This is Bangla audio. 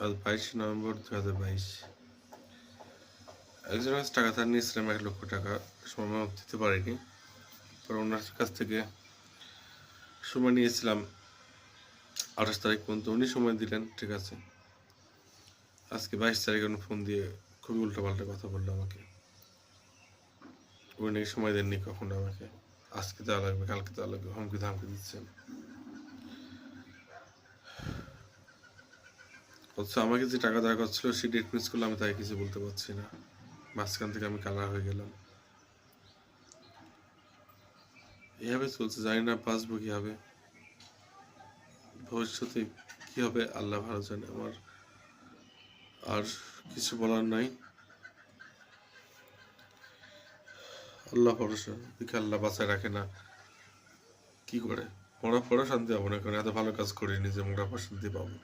আজ 22 নভেম্বর 2022। একজনের কাছে টাকা ধার নিয়েছিলাম 1 লক্ষ টাকা, সময় মতো দিতে পারিনি। পরে ওনার কাছ থেকে সময় নিয়েছিলাম 28 তারিখ পর্যন্ত, উনি সময় দিলেন, ঠিক আছে। আজকে 22 তারিখ উনি ফোন দিয়ে খুবই উল্টাপাল্টা কথা বললো আমাকে। উনি নাকি সময় দেননি কখনো আমাকে, আজকে দেওয়া লাগবে, কালকে দেওয়া লাগবে, হুমকি ধামকি দিচ্ছেন। অথচ আমাকে যে টাকা দেওয়া করছিল সে ডেট মিস করলে আমি তাকে কিছু বলতে পারছি না, মাঝখান থেকে আমি কালা হয়ে গেলাম। এভাবে চলছে, জানি না বাঁচবো কি হবে, ভবিষ্যতে কি হবে আল্লাহ ভালো জানে। আমার আর কিছু বলার নাই, আল্লাহ ভরসা, দেখে আল্লাহ বাঁচায় রাখে না, কি করে মরার পরও শান্তি পাবো না, কারণ এত ভালো কাজ করিনি যে মরার পর শান্তি পাবো।